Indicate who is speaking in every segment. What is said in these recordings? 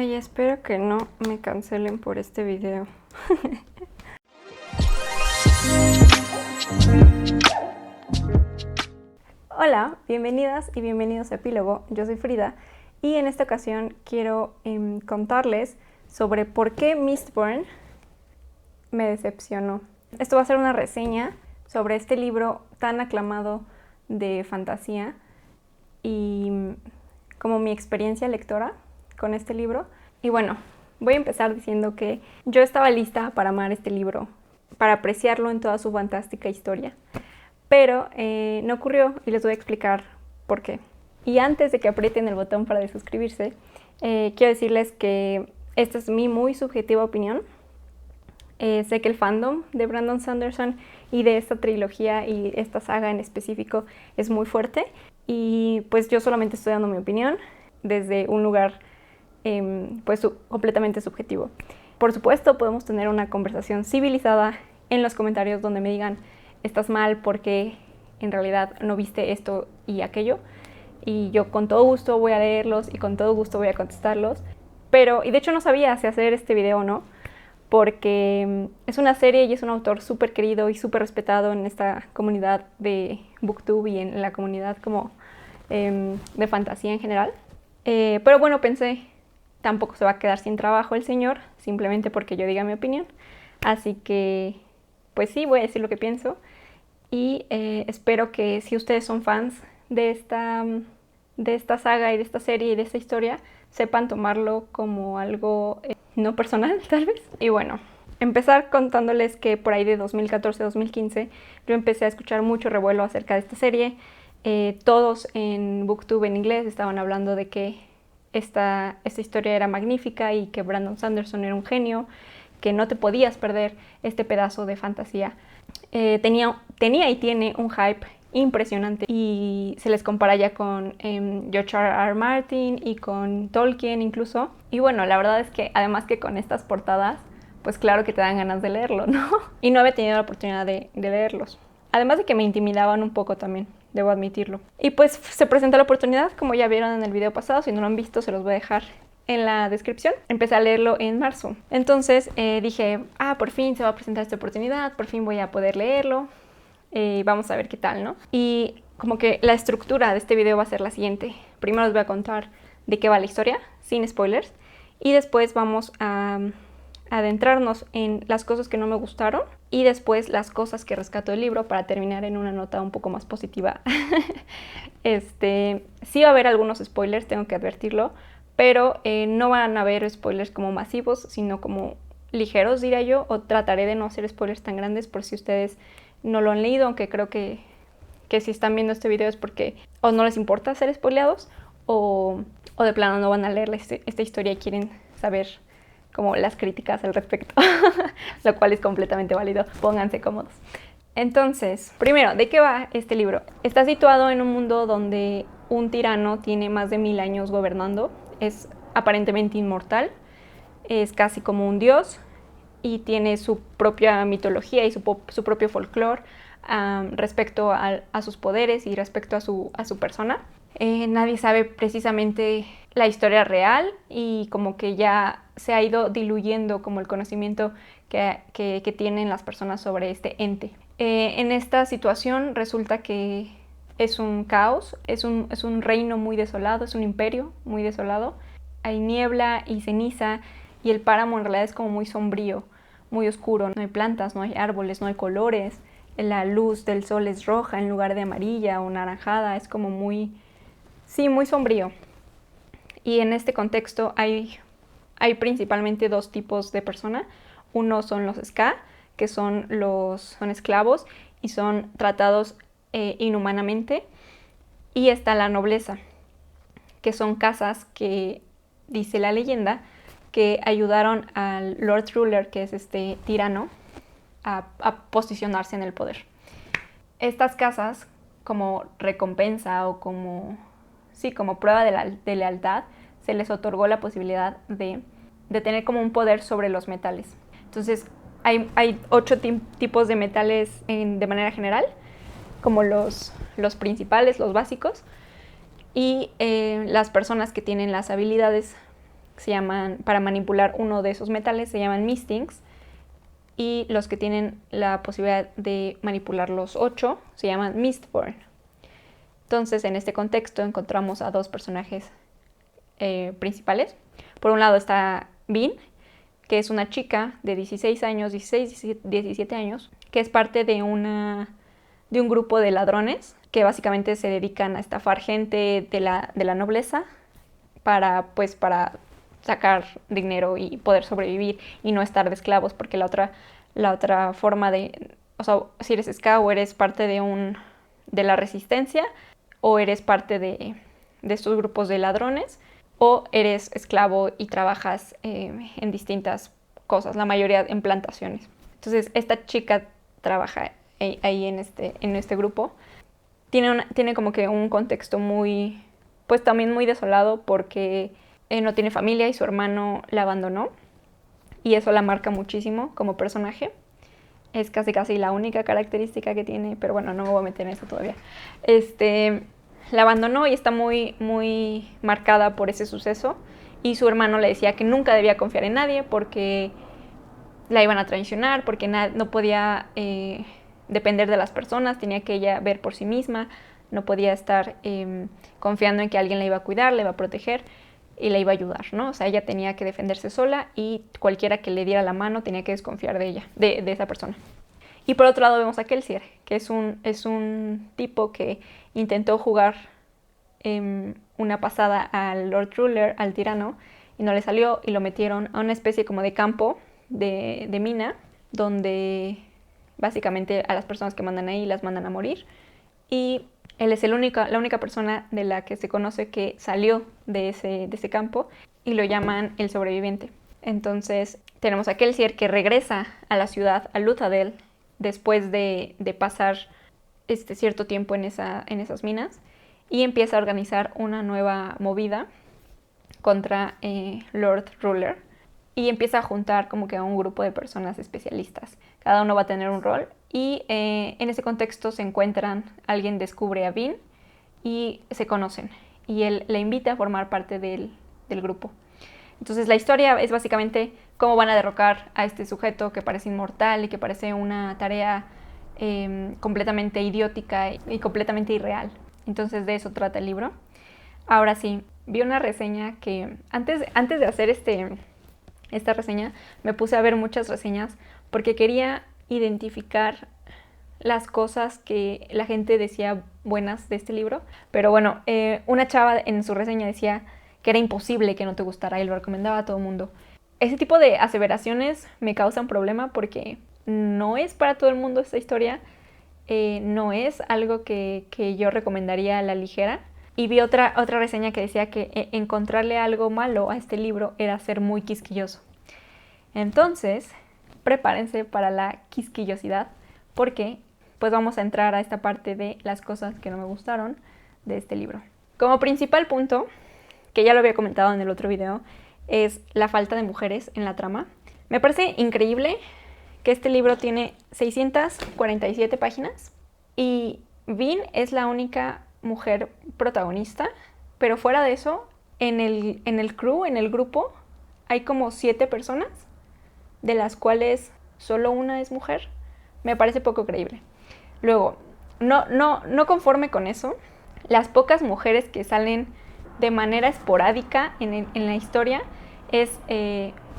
Speaker 1: Ay, espero que no me cancelen por este video. Hola, bienvenidas y bienvenidos a Epílogo. Yo soy Frida y en esta ocasión quiero contarles sobre por qué Mistborn me decepcionó. Esto va a ser una reseña sobre este libro tan aclamado de fantasía y como mi experiencia lectora con este libro. Y bueno, voy a empezar diciendo que yo estaba lista para amar este libro, para apreciarlo en toda su fantástica historia, pero no ocurrió y les voy a explicar por qué. Y antes de que aprieten el botón para desuscribirse, quiero decirles que esta es mi muy subjetiva opinión. Sé que el fandom de Brandon Sanderson y de esta trilogía y esta saga en específico es muy fuerte y pues yo solamente estoy dando mi opinión desde un lugar completamente subjetivo. Por supuesto, podemos tener una conversación civilizada en los comentarios donde me digan estás mal porque en realidad no viste esto y aquello, y yo con todo gusto voy a leerlos y con todo gusto voy a contestarlos. Pero, y de hecho no sabía si hacer este video o no, porque es una serie y es un autor súper querido y súper respetado en esta comunidad de Booktube y en la comunidad como de fantasía en general. Pero bueno, pensé, tampoco se va a quedar sin trabajo el señor, simplemente porque yo diga mi opinión. Así que, pues sí, voy a decir lo que pienso. Y espero que si ustedes son fans de esta saga y de esta serie y de esta historia, sepan tomarlo como algo no personal, tal vez. Y bueno, empezar contándoles que por ahí de 2014-2015 yo empecé a escuchar mucho revuelo acerca de esta serie. Todos en Booktube en inglés estaban hablando de que esta historia era magnífica y que Brandon Sanderson era un genio, que no te podías perder este pedazo de fantasía. Tenía y tiene un hype impresionante y se les compara ya con George R.R. Martin y con Tolkien incluso. Y bueno, la verdad es que además que con estas portadas, pues claro que te dan ganas de leerlo, ¿no? Y no había tenido la oportunidad de leerlos. Además de que me intimidaban un poco también, debo admitirlo. Y pues se presentó la oportunidad, como ya vieron en el video pasado. Si no lo han visto, se los voy a dejar en la descripción. Empecé a leerlo en marzo. Entonces dije, por fin se va a presentar esta oportunidad, por fin voy a poder leerlo. Vamos a ver qué tal, ¿no? Y como que la estructura de este video va a ser la siguiente. Primero les voy a contar de qué va la historia, sin spoilers. Y después vamos a adentrarnos en las cosas que no me gustaron y después las cosas que rescato del libro para terminar en una nota un poco más positiva. Sí va a haber algunos spoilers, tengo que advertirlo, pero no van a haber spoilers como masivos, sino como ligeros, diría yo, o trataré de no hacer spoilers tan grandes por si ustedes no lo han leído, aunque creo que si están viendo este video es porque o no les importa ser spoileados o de plano no van a leer esta historia y quieren saber como las críticas al respecto, lo cual es completamente válido. Pónganse cómodos. Entonces, primero, ¿de qué va este libro? Está situado en un mundo donde un tirano tiene más de 1000 años gobernando, es aparentemente inmortal, es casi como un dios y tiene su propia mitología y su propio folclore respecto a sus poderes y respecto a su persona. Nadie sabe precisamente la historia real y como que ya se ha ido diluyendo como el conocimiento que tienen las personas sobre este ente. En esta situación resulta que es un caos, es un reino muy desolado, es un imperio muy desolado. Hay niebla y ceniza y el páramo en realidad es como muy sombrío, muy oscuro. No hay plantas, no hay árboles, no hay colores. La luz del sol es roja en lugar de amarilla o naranjada, es como muy sombrío. Y en este contexto hay principalmente dos tipos de persona. Uno son los ska, que son esclavos y son tratados inhumanamente. Y está la nobleza, que son casas que, dice la leyenda, que ayudaron al Lord Ruler, que es este tirano, a posicionarse en el poder. Estas casas, como recompensa o como prueba de lealtad, se les otorgó la posibilidad de tener como un poder sobre los metales. Entonces, hay 8 tipos de metales de manera general, como los principales, los básicos, y las personas que tienen las habilidades se llaman, para manipular uno de esos metales, se llaman Mistings. Y los que tienen la posibilidad de manipular los 8 se llaman Mistborn. Entonces, en este contexto encontramos a dos personajes principales. Por un lado está Vin, que es una chica de 16 años, 17 años, que es parte de un grupo de ladrones que básicamente se dedican a estafar gente de la nobleza para sacar dinero y poder sobrevivir y no estar de esclavos, porque la otra forma o sea, si eres esclavo eres parte de la resistencia, o eres parte de estos grupos de ladrones, o eres esclavo y trabajas en distintas cosas, la mayoría en plantaciones. Entonces esta chica trabaja ahí en este grupo. Tiene como que un contexto pues también muy desolado, porque no tiene familia y su hermano la abandonó, y eso la marca muchísimo como personaje. Es casi la única característica que tiene, pero bueno, no me voy a meter en eso todavía. La abandonó y está muy, muy marcada por ese suceso, y su hermano le decía que nunca debía confiar en nadie porque la iban a traicionar, porque no podía depender de las personas, tenía que ella ver por sí misma, no podía estar confiando en que alguien la iba a cuidar, la iba a proteger y la iba a ayudar, ¿no? O sea, ella tenía que defenderse sola, y cualquiera que le diera la mano tenía que desconfiar de ella, de esa persona. Y por otro lado vemos a Kelsier, que es un tipo que intentó jugar una pasada al Lord Ruler, al tirano, y no le salió, y lo metieron a una especie como de campo de mina, donde básicamente a las personas que mandan ahí las mandan a morir. Y él es la única persona de la que se conoce que salió de ese campo, y lo llaman el sobreviviente. Entonces tenemos a Kelsier, que regresa a la ciudad, a Luthadel, después de pasar cierto tiempo en esas minas, y empieza a organizar una nueva movida contra Lord Ruler, y empieza a juntar como que a un grupo de personas especialistas. Cada uno va a tener un rol, y en ese contexto se encuentran, alguien descubre a Vin y se conocen, y él le invita a formar parte del grupo. Entonces la historia es básicamente cómo van a derrocar a este sujeto que parece inmortal y que parece una tarea completamente idiótica y completamente irreal. Entonces de eso trata el libro. Ahora sí, vi una reseña que antes de hacer esta reseña me puse a ver muchas reseñas, porque quería identificar las cosas que la gente decía buenas de este libro. Pero bueno, una chava en su reseña decía que era imposible que no te gustara, y lo recomendaba a todo el mundo. Ese tipo de aseveraciones me causan problema, porque no es para todo el mundo esta historia, no es algo que yo recomendaría a la ligera. Y vi otra reseña que decía que encontrarle algo malo a este libro era ser muy quisquilloso. Entonces, prepárense para la quisquillosidad, porque pues vamos a entrar a esta parte de las cosas que no me gustaron de este libro. Como principal punto, que ya lo había comentado en el otro video, es la falta de mujeres en la trama. Me parece increíble que este libro tiene 647 páginas y Vin es la única mujer protagonista, pero fuera de eso, en el crew, en el grupo, hay como 7 personas, de las cuales solo una es mujer. Me parece poco creíble. Luego, no conforme con eso, las pocas mujeres que salen de manera esporádica en la historia es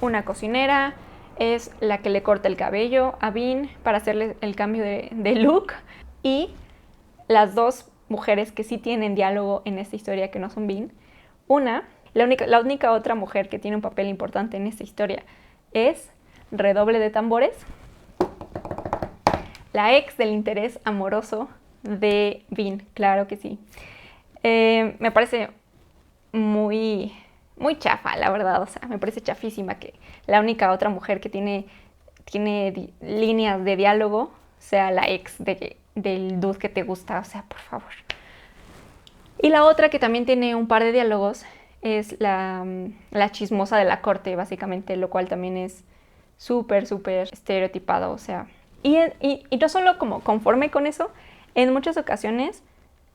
Speaker 1: una cocinera, es la que le corta el cabello a Vin para hacerle el cambio de look, y las dos mujeres que sí tienen diálogo en esta historia, que no son Vin. La única otra mujer que tiene un papel importante en esta historia es, redoble de tambores, la ex del interés amoroso de Vin, claro que sí. Me parece muy chafa, la verdad, o sea, me parece chafísima que la única otra mujer que tiene líneas de diálogo sea la ex del dude que te gusta, o sea, por favor. Y la otra que también tiene un par de diálogos es la chismosa de la corte, básicamente, lo cual también es súper estereotipado, o sea. Y no solo como conforme con eso, en muchas ocasiones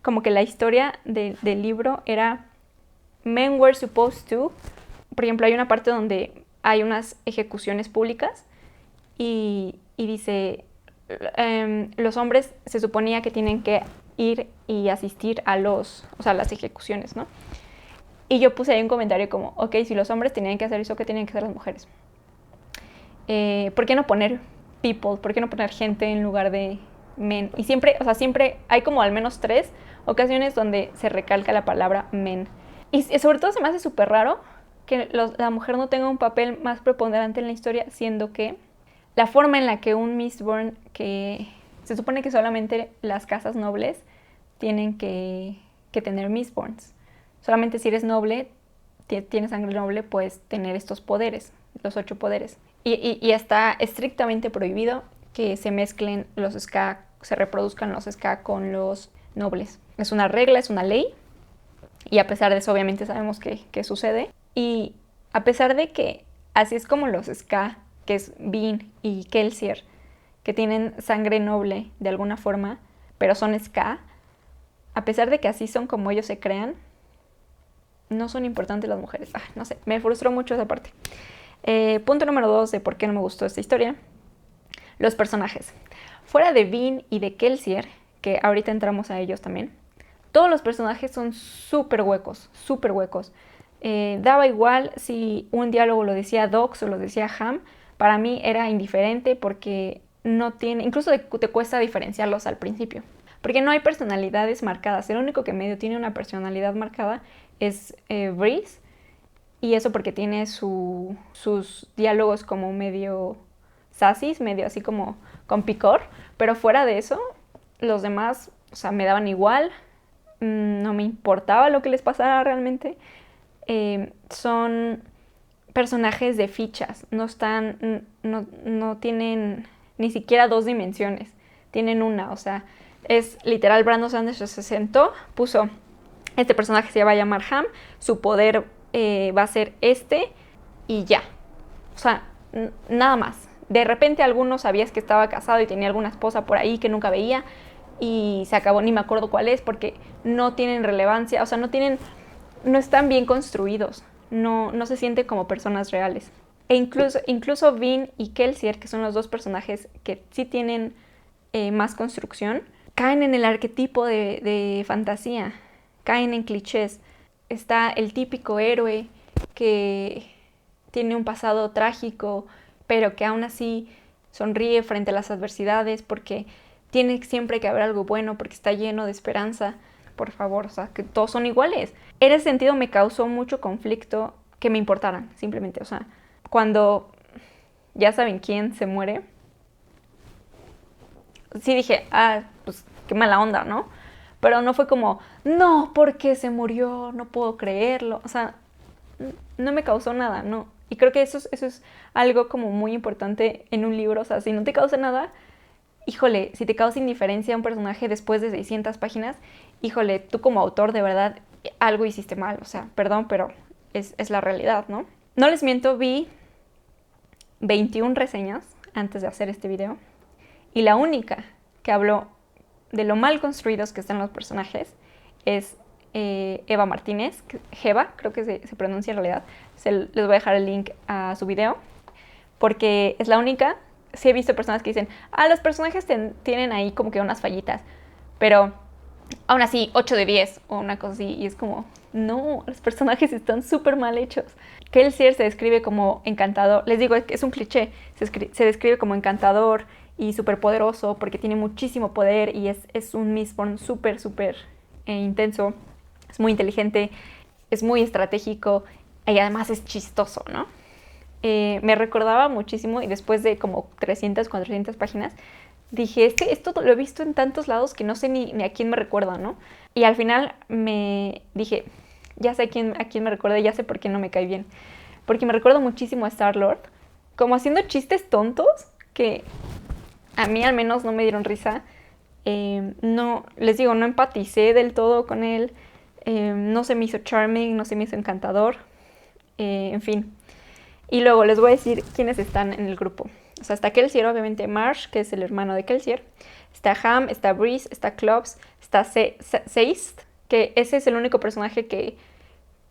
Speaker 1: como que la historia del libro era men were supposed to por ejemplo, hay una parte donde hay unas ejecuciones públicas y dice, los hombres se suponía que tienen que ir y asistir a las ejecuciones, ¿no? Y yo puse ahí un comentario como, ok, si los hombres tenían que hacer eso, ¿qué tenían que hacer las mujeres? ¿Por qué no poner people? ¿Por qué no poner gente en lugar de men? Y siempre hay como al menos 3 ocasiones donde se recalca la palabra men. Y sobre todo se me hace súper raro que la mujer no tenga un papel más preponderante en la historia, siendo que la forma en la que un Mistborn, que se supone que solamente las casas nobles tienen que tener Mistborns. Solamente si eres noble, tienes sangre noble, puedes tener estos poderes, los 8 poderes. Y está estrictamente prohibido que se mezclen los ska, se reproduzcan los ska con los nobles. Es una regla, es una ley. Y a pesar de eso, obviamente sabemos que sucede. Y a pesar de que así es como los ska, que es Bean y Kelsier, que tienen sangre noble de alguna forma, pero son ska, a pesar de que así son como ellos se crean, no son importantes las mujeres. No sé, me frustró mucho esa parte. Punto número 2 de por qué no me gustó esta historia. Los personajes. Fuera de Bean y de Kelsier, que ahorita entramos a ellos también, todos los personajes son súper huecos, súper huecos. Daba igual si un diálogo lo decía Dox o lo decía Ham, para mí era indiferente porque no tiene, incluso te cuesta diferenciarlos al principio, porque no hay personalidades marcadas. El único que medio tiene una personalidad marcada es Breeze, y eso porque tiene sus diálogos como medio sassy, medio así como con picor, pero fuera de eso, los demás, o sea, me daban igual, no me importaba lo que les pasara realmente. Son personajes de fichas, no tienen ni siquiera 2 dimensiones, tienen una, o sea, es literal. Brandon Sanderson se sentó, puso, este personaje se va a llamar Ham, su poder va a ser y ya, o sea, nada más. De repente algunos sabías que estaba casado y tenía alguna esposa por ahí que nunca veía y se acabó, ni me acuerdo cuál es, porque no tienen relevancia, o sea, no están bien construidos, no se sienten como personas reales. E incluso Bean y Kelsier, que son los 2 personajes que sí tienen más construcción, caen en el arquetipo de fantasía, caen en clichés. Está el típico héroe que tiene un pasado trágico, pero que aún así sonríe frente a las adversidades porque tiene siempre que haber algo bueno, porque está lleno de esperanza. Por favor, o sea, que todos son iguales. En ese sentido me causó mucho conflicto que me importaran, simplemente. O sea, cuando ya saben quién se muere, sí dije, pues qué mala onda, ¿no? Pero no fue como, no, ¿por qué se murió? No puedo creerlo. O sea, no me causó nada, ¿no? Y creo que eso es algo como muy importante en un libro. O sea, si no te causa nada, híjole, si te causa indiferencia a un personaje después de 600 páginas, híjole, tú como autor de verdad algo hiciste mal. O sea, perdón, pero es la realidad, ¿no? No les miento, vi 21 reseñas antes de hacer este video. Y la única que habló de lo mal construidos que están los personajes es Eva Martínez, Jeva, creo que se pronuncia en realidad. Les voy a dejar el link a su video, porque es la única. Sí he visto personas que dicen, los personajes tienen ahí como que unas fallitas, pero aún así 8 de 10 o una cosa así, y es como, no, los personajes están súper mal hechos. Kelsier se describe como encantador, les digo, es un cliché, se describe como encantador y súper poderoso porque tiene muchísimo poder y es un Mistborn súper intenso, es muy inteligente, es muy estratégico y además es chistoso, ¿no? Me recordaba muchísimo, y después de como 300, 400 páginas, dije, esto lo he visto en tantos lados que no sé ni a quién me recuerda, ¿no? Y al final me dije, ya sé a quién me recuerda, ya sé por qué no me cae bien. Porque me recuerdo muchísimo a Star-Lord, como haciendo chistes tontos que a mí al menos no me dieron risa. No, les digo, no empaticé del todo con él. No se me hizo charming, no se me hizo encantador. En fin. Y luego les voy a decir quiénes están en el grupo. O sea, está Kelsier, obviamente Marsh, que es el hermano de Kelsier. Está Ham, está Breeze, está Klops, está Seist, que ese es el único personaje que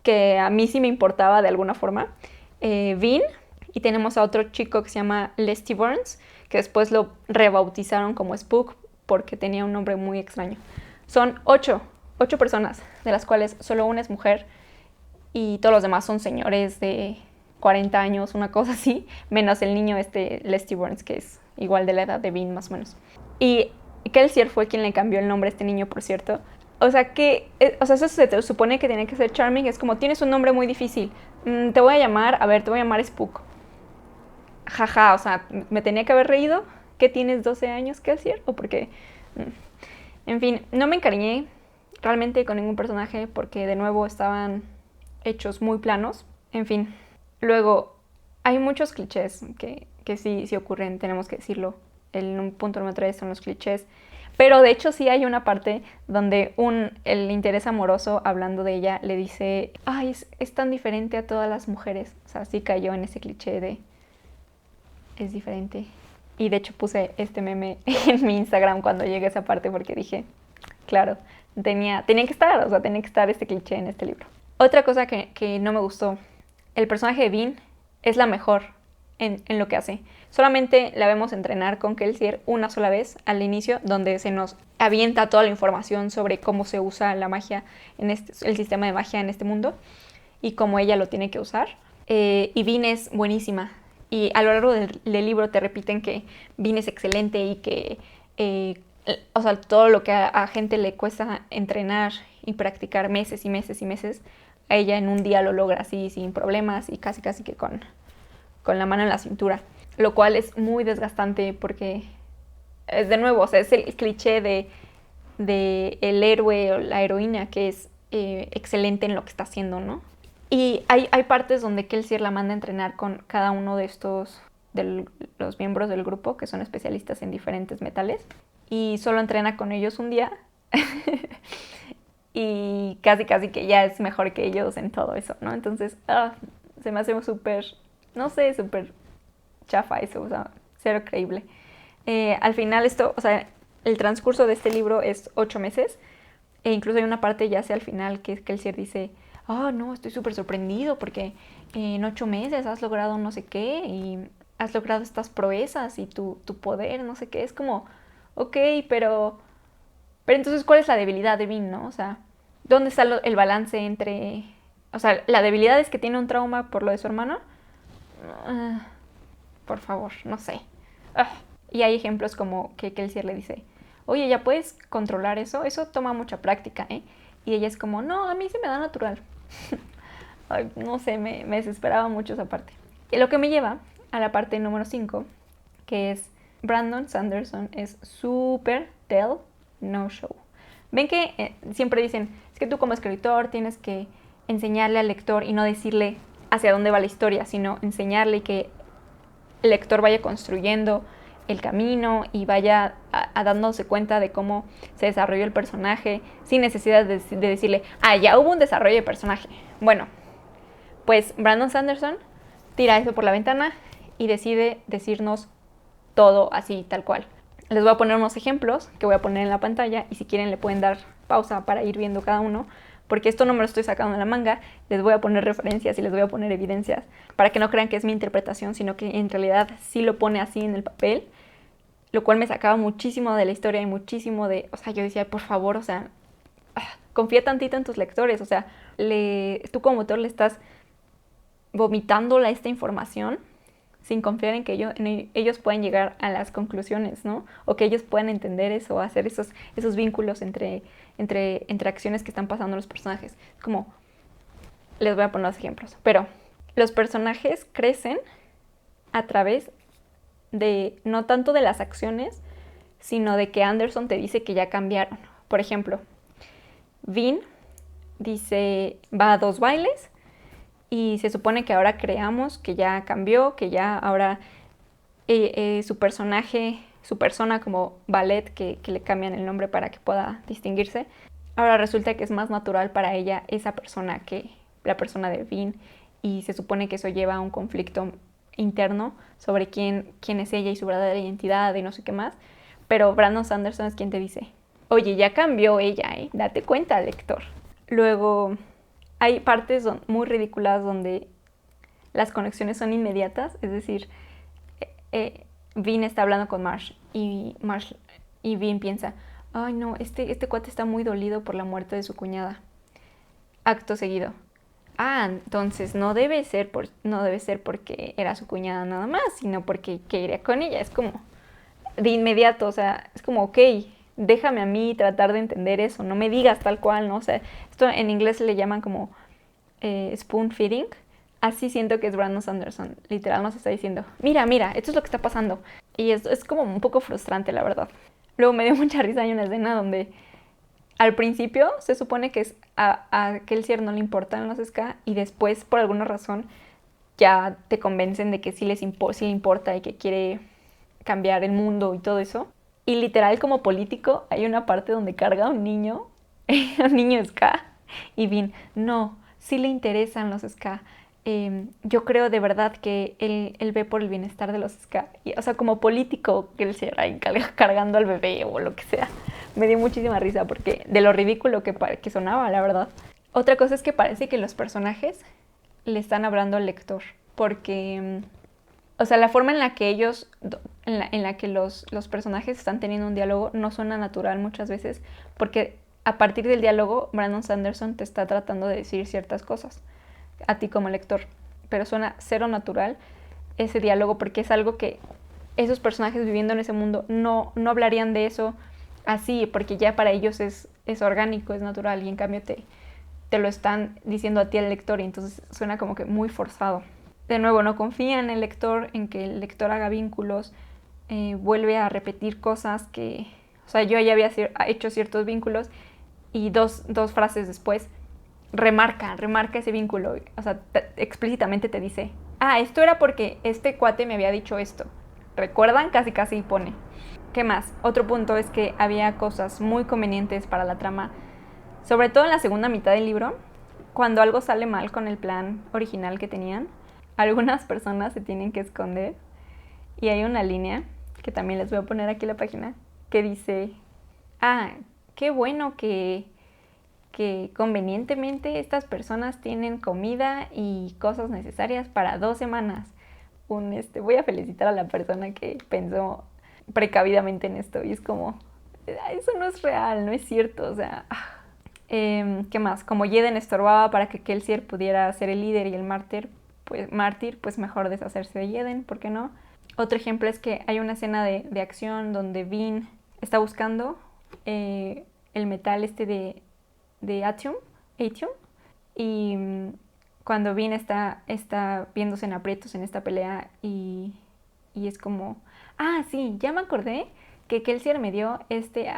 Speaker 1: que a mí sí me importaba de alguna forma, Vin, y tenemos a otro chico que se llama Lesty Burns, que después lo rebautizaron como Spook porque tenía un nombre muy extraño. Son 8 personas, de las cuales solo una es mujer y todos los demás son señores de 40 años, una cosa así, menos el niño Lesty Burns, que es igual de la edad de Vin más o menos. Y Kelsier fue quien le cambió el nombre a este niño, por cierto. O sea, eso se te supone que tiene que ser Charming. Es como, tienes un nombre muy difícil. Te voy a llamar Spook. Jaja, o sea, me tenía que haber reído. ¿Que tienes 12 años, Kelsier? ¿O porque En fin, no me encariñé realmente con ningún personaje porque de nuevo estaban hechos muy planos. En fin, luego hay muchos clichés que sí ocurren, tenemos que decirlo. El punto número 3 son los clichés. Pero de hecho sí hay una parte donde el interés amoroso, hablando de ella, le dice, ay, es tan diferente a todas las mujeres. O sea, sí cayó en ese cliché de, es diferente. Y de hecho puse este meme en mi Instagram cuando llegué a esa parte porque dije, claro, tenía que estar, o sea, tenía que estar este cliché en este libro. Otra cosa que no me gustó, el personaje de Vin es la mejor en lo que hace. Solamente la vemos entrenar con Kelsier una sola vez al inicio, donde se nos avienta toda la información sobre cómo se usa la magia, el sistema de magia en este mundo y cómo ella lo tiene que usar. Y Vin es buenísima. Y a lo largo del libro te repiten que Vin es excelente y que o sea, todo lo que a gente le cuesta entrenar y practicar meses y meses y meses, a ella en un día lo logra así sin problemas y casi que con la mano en la cintura, lo cual es muy desgastante porque es de nuevo, o sea, es el cliché de el héroe o la heroína que es excelente en lo que está haciendo, ¿no? Y hay partes donde Kelsier la manda a entrenar con cada uno de los miembros del grupo que son especialistas en diferentes metales y solo entrena con ellos un día y casi que ya es mejor que ellos en todo eso, ¿no? Entonces, se me hace súper, no sé, súper chafa eso, o sea, cero creíble. Al final esto, o sea, el transcurso de este libro es 8 meses e incluso hay una parte ya hacia el final que Kelsier dice, no, estoy súper sorprendido porque en 8 meses has logrado no sé qué y has logrado estas proezas y tu poder, no sé qué. Es como, ok, pero entonces, ¿cuál es la debilidad de Vin, no? O sea, ¿dónde está el balance entre... O sea, la debilidad es que tiene un trauma por lo de su hermano. Por favor, no sé. Y hay ejemplos como que Kelsier le dice, oye, ¿ya puedes controlar eso? Eso toma mucha práctica, ¿eh? Y ella es como, no, a mí se me da natural. Ay, no sé, me desesperaba mucho esa parte. Y lo que me lleva a la parte número 5, que es Brandon Sanderson es súper tell no show. Ven que siempre dicen, es que tú como escritor tienes que enseñarle al lector y no decirle hacia dónde va la historia, sino enseñarle que el lector vaya construyendo el camino y vaya dándose cuenta de cómo se desarrolló el personaje sin necesidad de decirle, ya hubo un desarrollo de personaje. Bueno, pues Brandon Sanderson tira eso por la ventana y decide decirnos todo así, tal cual. Les voy a poner unos ejemplos que voy a poner en la pantalla y si quieren le pueden dar pausa para ir viendo cada uno, porque esto no me lo estoy sacando de la manga, les voy a poner referencias y les voy a poner evidencias para que no crean que es mi interpretación, sino que en realidad sí lo pone así en el papel, lo cual me sacaba muchísimo de la historia y muchísimo de, o sea, yo decía, por favor, o sea, confía tantito en tus lectores, o sea, tú como autor le estás vomitando esta información sin confiar en que ellos pueden llegar a las conclusiones, ¿no? O que ellos puedan entender eso, hacer esos vínculos entre acciones que están pasando los personajes. Como, les voy a poner los ejemplos, pero los personajes crecen a través de, no tanto de las acciones, sino de que Anderson te dice que ya cambiaron. Por ejemplo, Vin dice, va a 2 bailes, y se supone que ahora creamos que ya cambió, que ya ahora su persona como ballet, que le cambian el nombre para que pueda distinguirse, ahora resulta que es más natural para ella esa persona que la persona de Vin, y se supone que eso lleva a un conflicto interno sobre quién es ella y su verdadera identidad y no sé qué más, pero Brandon Sanderson es quien te dice, oye, ya cambió ella, date cuenta, lector. Luego hay partes muy ridículas donde las conexiones son inmediatas, es decir, Vin está hablando con Marsh y Vin piensa, ay no, este cuate está muy dolido por la muerte de su cuñada. Acto seguido. Ah, entonces no debe ser porque era su cuñada nada más, sino porque quería con ella. Es como de inmediato, o sea, es como, ok, déjame a mí tratar de entender eso, no me digas tal cual, ¿no? O sea, esto en inglés le llaman como spoon feeding. Así siento que es Brandon Sanderson. Literal nos está diciendo, mira, esto es lo que está pasando. Y es como un poco frustrante, la verdad. Luego me dio mucha risa, hay una escena donde al principio se supone que a Kelsier no le importan los ska y después por alguna razón ya te convencen de que sí le importa y que quiere cambiar el mundo y todo eso. Y literal como político hay una parte donde carga a un niño, un niño ska, y Vin, no, sí le interesan los ska. Yo creo de verdad que él ve por el bienestar de los ska. Y, o sea, como político, que él se ahí cargando al bebé o lo que sea. Me dio muchísima risa porque de lo ridículo que sonaba, la verdad. Otra cosa es que parece que los personajes le están hablando al lector. Porque, o sea, la forma en la que ellos, en la que los personajes están teniendo un diálogo no suena natural muchas veces. Porque a partir del diálogo, Brandon Sanderson te está tratando de decir ciertas cosas a ti como lector, pero suena cero natural ese diálogo porque es algo que esos personajes viviendo en ese mundo no hablarían de eso así, porque ya para ellos es orgánico, es natural, y en cambio te lo están diciendo a ti el lector y entonces suena como que muy forzado. De nuevo, no confía en el lector, en que el lector haga vínculos, vuelve a repetir cosas que, o sea, yo ya había hecho ciertos vínculos y dos frases después remarca ese vínculo, o sea, explícitamente te dice, esto era porque este cuate me había dicho esto. ¿Recuerdan? Casi pone. ¿Qué más? Otro punto es que había cosas muy convenientes para la trama, sobre todo en la segunda mitad del libro, cuando algo sale mal con el plan original que tenían, algunas personas se tienen que esconder y hay una línea, que también les voy a poner aquí en la página, que dice, qué bueno que convenientemente estas personas tienen comida y cosas necesarias para 2 semanas. Voy a felicitar a la persona que pensó precavidamente en esto y es como, eso no es real, no es cierto, o sea, ¿qué más? Como Jeden estorbaba para que Kelsier pudiera ser el líder y el mártir, pues mejor deshacerse de Jeden, ¿por qué no? Otro ejemplo es que hay una escena de acción donde Vin está buscando el metal de Atium, y cuando Vin está viéndose en aprietos en esta pelea y es como, sí, ya me acordé que Kelsier me dio este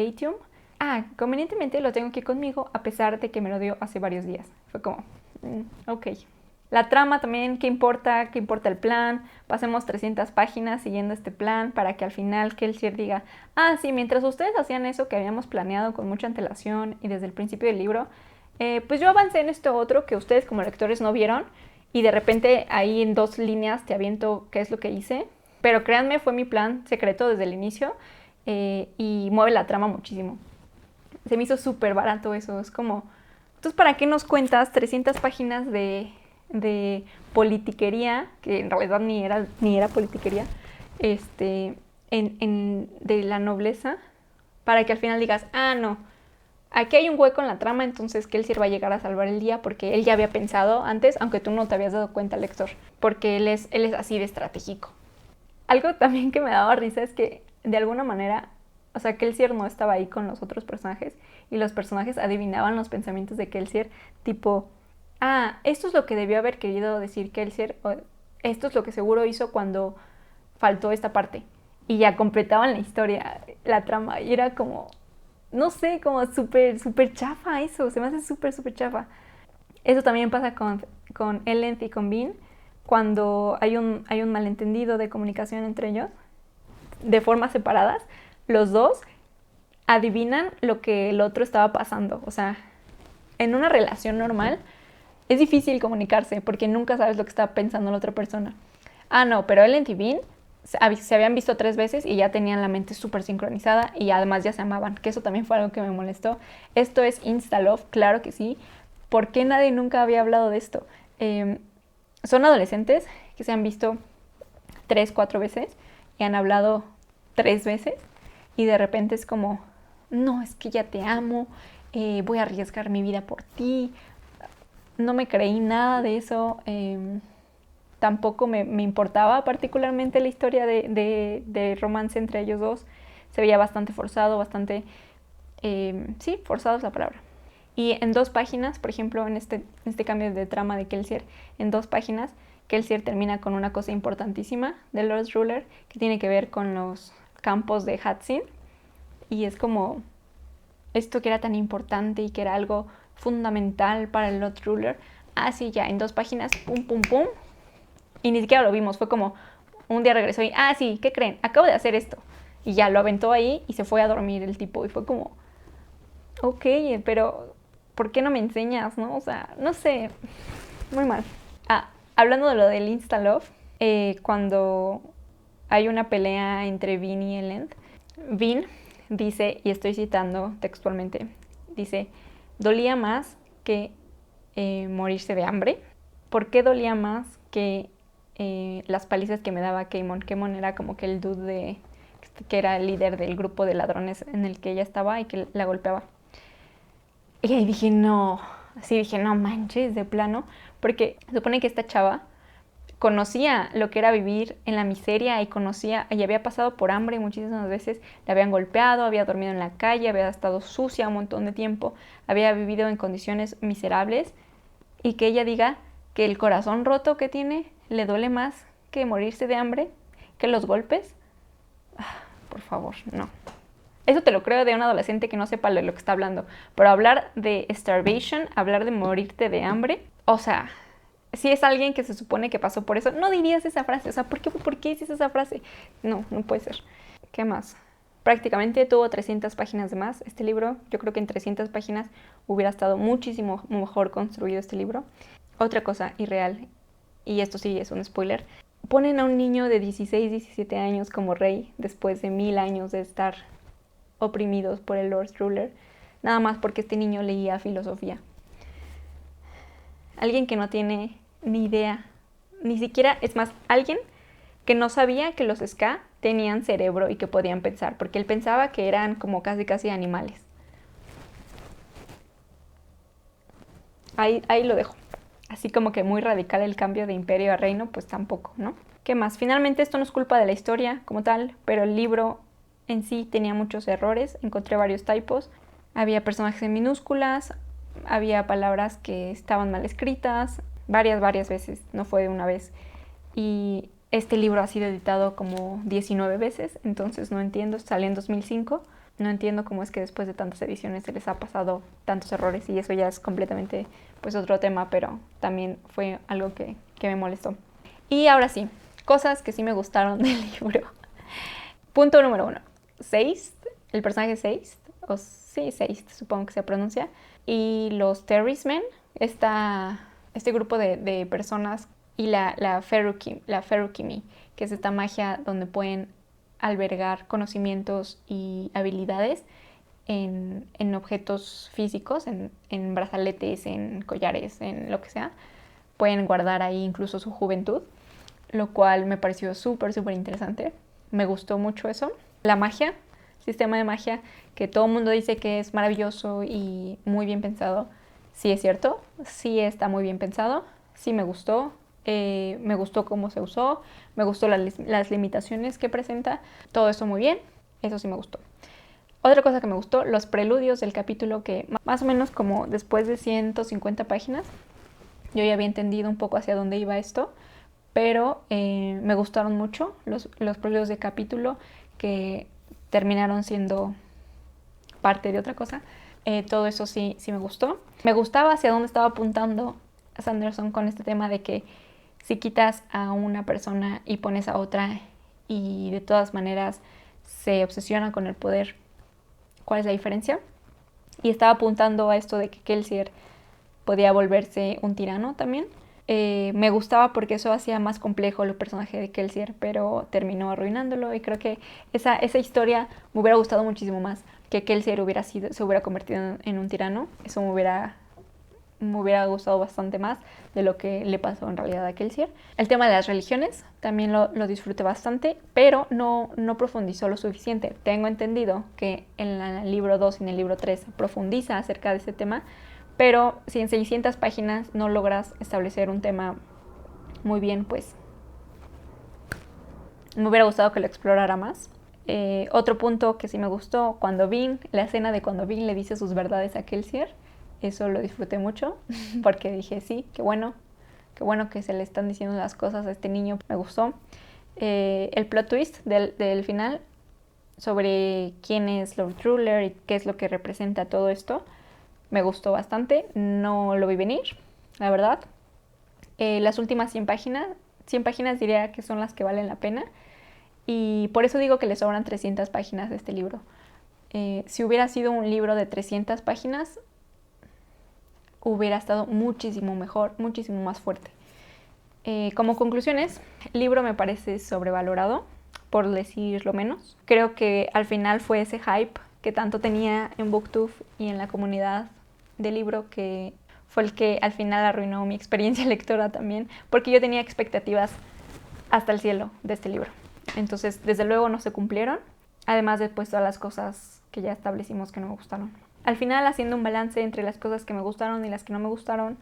Speaker 1: Atium, convenientemente lo tengo aquí conmigo a pesar de que me lo dio hace varios días. Fue como, ok. La trama también, ¿qué importa el plan? Pasemos 300 páginas siguiendo este plan para que al final Kelsier diga, sí, mientras ustedes hacían eso que habíamos planeado con mucha antelación y desde el principio del libro, pues yo avancé en esto otro que ustedes como lectores no vieron y de repente ahí en 2 líneas te aviento qué es lo que hice. Pero créanme, fue mi plan secreto desde el inicio y mueve la trama muchísimo. Se me hizo súper barato eso, es como, entonces ¿para qué nos cuentas 300 páginas de politiquería, que en realidad ni era politiquería, de la nobleza, para que al final digas, no, aquí hay un hueco en la trama, entonces Kelsier va a llegar a salvar el día porque él ya había pensado antes, aunque tú no te habías dado cuenta, lector, porque él es así de estratégico. Algo también que me daba risa es que de alguna manera, o sea, Kelsier no estaba ahí con los otros personajes y los personajes adivinaban los pensamientos de Kelsier, tipo, esto es lo que debió haber querido decir Kelsier, o esto es lo que seguro hizo cuando faltó esta parte. Y ya completaban la historia, la trama, y era como, no sé, como súper chafa eso, se me hace súper chafa. Eso también pasa con Elend y con Vin, cuando hay un malentendido de comunicación entre ellos, de formas separadas, los dos adivinan lo que el otro estaba pasando. O sea, en una relación normal es difícil comunicarse porque nunca sabes lo que está pensando la otra persona. No, pero Elend y Vin se habían visto 3 veces y ya tenían la mente súper sincronizada y además ya se amaban, que eso también fue algo que me molestó. Esto es insta-love, claro que sí, ¿por qué nadie nunca había hablado de esto? Son adolescentes que se han visto 3, 4 veces y han hablado 3 veces y de repente es como, no, es que ya te amo, voy a arriesgar mi vida por ti. No me creí nada de eso. Tampoco me importaba particularmente la historia de romance entre ellos dos. Se veía bastante forzado, bastante... sí, forzado es la palabra. Y en 2 páginas, por ejemplo, en este cambio de trama de Kelsier, en 2 páginas, Kelsier termina con una cosa importantísima de Lord Ruler que tiene que ver con los campos de Hatsin. Y es como esto que era tan importante y que era algo fundamental para el Lord Ruler. Así ya, en 2 páginas, pum, pum, pum. Y ni siquiera lo vimos, fue como un día regresó y, sí, ¿qué creen? Acabo de hacer esto. Y ya lo aventó ahí y se fue a dormir el tipo. Y fue como, ok, pero ¿por qué no me enseñas, no? O sea, no sé, muy mal. Hablando de lo del Insta-Love, cuando hay una pelea entre Vin y Elend, Vin dice, y estoy citando textualmente, dice, dolía más que morirse de hambre. ¿Por qué dolía más que las palizas que me daba Keimon? Keimon era como que el dude que era el líder del grupo de ladrones en el que ella estaba y que la golpeaba. Y ahí dije, no, así dije, no manches, de plano, porque se supone que esta chava conocía lo que era vivir en la miseria y conocía, y había pasado por hambre muchísimas veces, le habían golpeado, había dormido en la calle, había estado sucia un montón de tiempo, había vivido en condiciones miserables, y que ella diga que el corazón roto que tiene le duele más que morirse de hambre, que los golpes. Por favor, no. Eso te lo creo de un adolescente que no sepa de lo que está hablando. Pero hablar de starvation, hablar de morirte de hambre, o sea, si es alguien que se supone que pasó por eso, no dirías esa frase. O sea, ¿por qué dices esa frase? No, no puede ser. ¿Qué más? Prácticamente tuvo 300 páginas de más este libro. Yo creo que en 300 páginas hubiera estado muchísimo mejor construido este libro. Otra cosa irreal, y esto sí es un spoiler, ponen a un niño de 16, 17 años como rey después de 1000 años de estar oprimidos por el Lord Ruler, nada más porque este niño leía filosofía. Alguien que no tiene ni idea, ni siquiera, es más, alguien que no sabía que los Ska tenían cerebro y que podían pensar, porque él pensaba que eran como casi animales. Ahí lo dejo. Así como que muy radical el cambio de imperio a reino, pues tampoco, ¿no? ¿Qué más? Finalmente esto no es culpa de la historia como tal, pero el libro en sí tenía muchos errores, encontré varios typos, había personajes en minúsculas, había palabras que estaban mal escritas, varias veces, no fue de una vez. Y este libro ha sido editado como 19 veces, entonces no entiendo, salió en 2005, no entiendo cómo es que después de tantas ediciones se les ha pasado tantos errores y eso ya es completamente pues otro tema, pero también fue algo que me molestó. Y ahora sí, cosas que sí me gustaron del libro. Punto número 1. Seist, el personaje Seist, o sí, Seist supongo que se pronuncia, y los Terrismen, este grupo de personas, y la Ferukimi, que es esta magia donde pueden albergar conocimientos y habilidades en objetos físicos, en brazaletes, en collares, en lo que sea. Pueden guardar ahí incluso su juventud, lo cual me pareció súper interesante. Me gustó mucho eso. La magia, sistema de magia, que todo el mundo dice que es maravilloso y muy bien pensado. Sí es cierto, sí está muy bien pensado, sí me gustó cómo se usó, me gustó las limitaciones que presenta, todo eso muy bien, eso sí me gustó. Otra cosa que me gustó, los preludios del capítulo, que más o menos como después de 150 páginas, yo ya había entendido un poco hacia dónde iba esto, pero me gustaron mucho los preludios de capítulo que terminaron siendo parte de otra cosa. Todo eso sí me gustó. Me gustaba hacia dónde estaba apuntando Sanderson con este tema de que si quitas a una persona y pones a otra y de todas maneras se obsesiona con el poder, ¿cuál es la diferencia? Y estaba apuntando a esto de que Kelsier podía volverse un tirano también. Me gustaba porque eso hacía más complejo el personaje de Kelsier, pero terminó arruinándolo y creo que esa historia me hubiera gustado muchísimo más, que Kelsier se hubiera convertido en un tirano. Eso me hubiera me hubiera gustado bastante más de lo que le pasó en realidad a Kelsier. El tema de las religiones también lo disfruté bastante, pero no profundizó lo suficiente. Tengo entendido que en el libro 2 y en el libro 3 profundiza acerca de ese tema, pero si en 600 páginas no logras establecer un tema muy bien, pues me hubiera gustado que lo explorara más. Otro punto que sí me gustó, la escena de cuando Vin le dice sus verdades a Kelsier, eso lo disfruté mucho, porque dije, sí, qué bueno que se le están diciendo las cosas a este niño, me gustó. El plot twist del final sobre quién es Lord Ruler y qué es lo que representa todo esto, me gustó bastante, no lo vi venir, la verdad. Las últimas 100 páginas diría que son las que valen la pena, y por eso digo que le sobran 300 páginas de este libro. Si hubiera sido un libro de 300 páginas, hubiera estado muchísimo mejor, muchísimo más fuerte. Como conclusiones, el libro me parece sobrevalorado, por decirlo menos. Creo que al final fue ese hype que tanto tenía en BookTube y en la comunidad del libro que fue el que al final arruinó mi experiencia lectora también, porque yo tenía expectativas hasta el cielo de este libro. Entonces, desde luego no se cumplieron, además de pues todas las cosas que ya establecimos que no me gustaron. Al final, haciendo un balance entre las cosas que me gustaron y las que no me gustaron,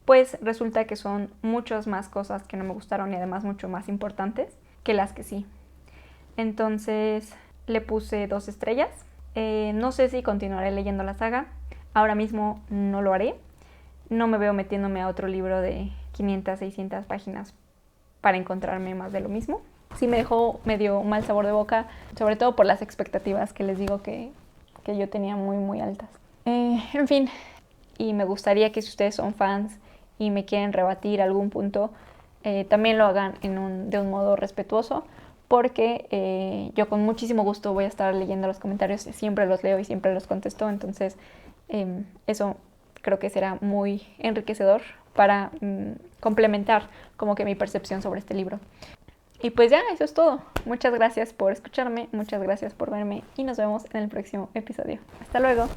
Speaker 1: pues resulta que son muchas más cosas que no me gustaron y además mucho más importantes que las que sí. Entonces le puse 2 estrellas. No sé si continuaré leyendo la saga. Ahora mismo no lo haré. No me veo metiéndome a otro libro de 500, 600 páginas para encontrarme más de lo mismo. Sí me dejó medio mal sabor de boca, sobre todo por las expectativas que les digo que yo tenía muy, muy altas. En fin, y me gustaría que si ustedes son fans y me quieren rebatir algún punto, también lo hagan de un modo respetuoso, porque yo con muchísimo gusto voy a estar leyendo los comentarios, siempre los leo y siempre los contesto, entonces eso creo que será muy enriquecedor para complementar como que mi percepción sobre este libro. Y pues ya, eso es todo. Muchas gracias por escucharme, muchas gracias por verme y nos vemos en el próximo episodio. Hasta luego.